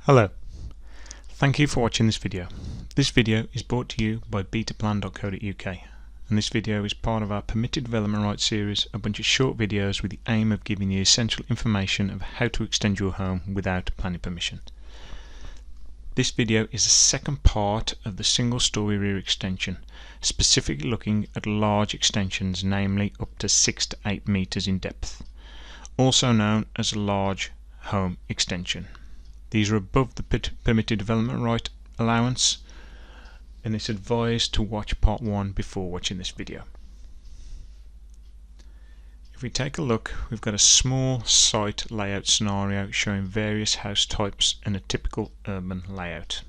Hello, thank you for watching this video. This video is brought to you by betaplan.co.uk, and this video is part of our Permitted Development Rights series, a bunch of short videos with the aim of giving you essential information of how to extend your home without planning permission. This video is the second part of the single story rear extension, specifically looking at large extensions, namely up to 6 to 8 meters in depth, also known as a large home extension. These are above the permitted development right allowance, and it's advised to watch part 1 before watching this video. If we take a look, we've got a small site layout scenario showing various house types and a typical urban layout.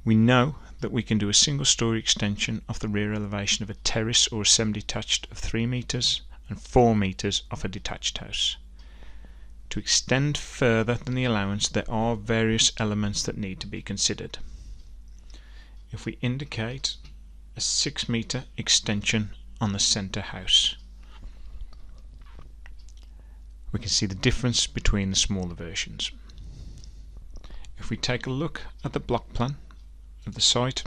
We know that we can do a single story extension off the rear elevation of a terrace or a semi-detached of 3 meters and 4 meters off a detached house. To extend further than the allowance, there are various elements that need to be considered. If we indicate a 6 meter extension on the centre house, we can see the difference between the smaller versions. If we take a look at the block plan of the site,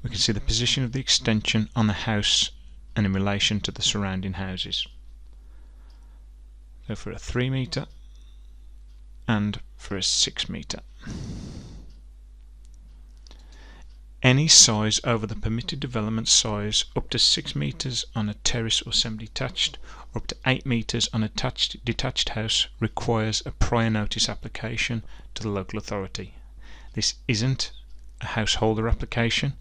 we can see the position of the extension on the house and in relation to the surrounding houses. So for a 3 meter and for a 6 meter. Any size over the permitted development size up to 6 meters on a terrace or semi-detached, or up to 8 meters on a detached house requires a prior notice application to the local authority. This isn't a householder application,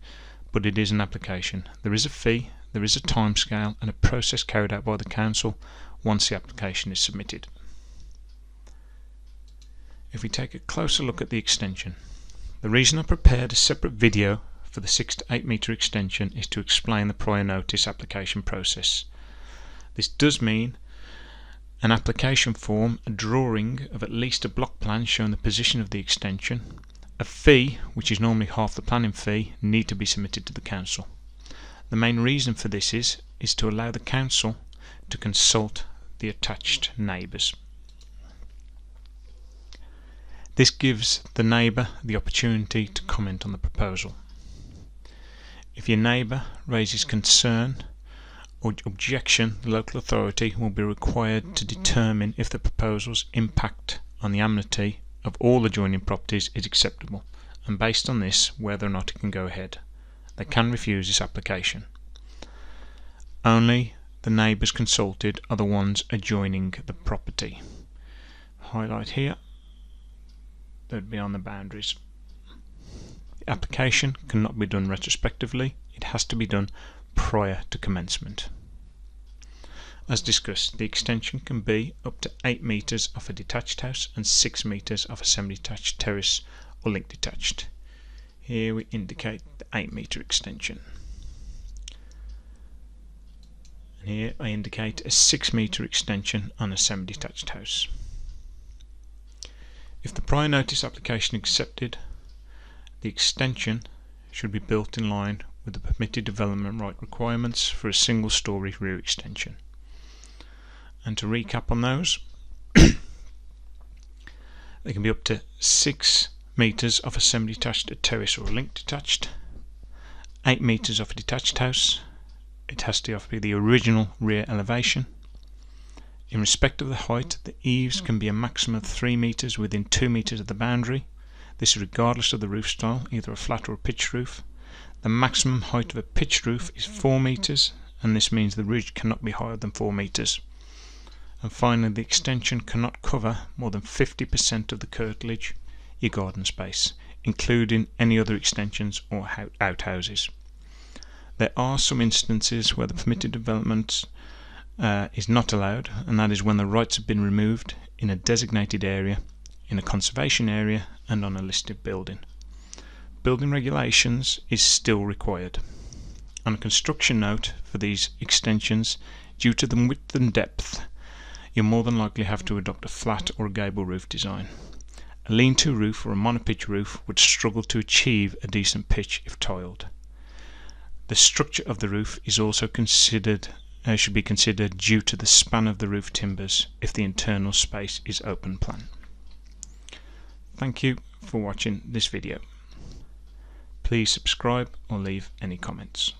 but it is an application. There is a fee, there is a timescale and a process carried out by the council once the application is submitted. If we take a closer look at the extension, the reason I prepared a separate video for the 6 to 8 meter extension is to explain the prior notice application process. This does mean an application form, a drawing of at least a block plan showing the position of the extension, a fee, which is normally half the planning fee, need to be submitted to the council. The main reason for this is to allow the council to consult the attached neighbours. This gives the neighbour the opportunity to comment on the proposal. If your neighbour raises concern or objection, the local authority will be required to determine if the proposal's impact on the amenity of all adjoining properties is acceptable, and based on this, whether or not it can go ahead. They can refuse this application. Only the neighbours consulted are the ones adjoining the property. Highlight here, that would be on the boundaries. The application cannot be done retrospectively, it has to be done prior to commencement. As discussed, the extension can be up to 8 meters off a detached house and 6 meters off a semi-detached terrace or link detached. Here we indicate the 8 meter extension. And here I indicate a 6 meter extension on a semi-detached house. If the prior notice application accepted, the extension should be built in line with the permitted development right requirements for a single story rear extension. And to recap on those, they can be up to 6 meters off a semi-detached, a terrace or a link detached, 8 meters off a detached house. It has to be the original rear elevation. In respect of the height, the eaves can be a maximum of 3 meters within 2 meters of the boundary. This is regardless of the roof style, either a flat or a pitched roof. The maximum height of a pitched roof is 4 meters, and this means the ridge cannot be higher than 4 meters. And finally, the extension cannot cover more than 50% of the curtilage, your garden space, including any other extensions or outhouses. There are some instances where the permitted development is not allowed, and that is when the rights have been removed in a designated area, in a conservation area and on a listed building. Building regulations is still required. On a construction note for these extensions, due to the width and depth, you'll more than likely have to adopt a flat or a gable roof design. A lean-to roof or a monopitch roof would struggle to achieve a decent pitch if tiled. The structure of the roof is also should be considered due to the span of the roof timbers if the internal space is open plan. Thank you for watching this video. Please subscribe or leave any comments.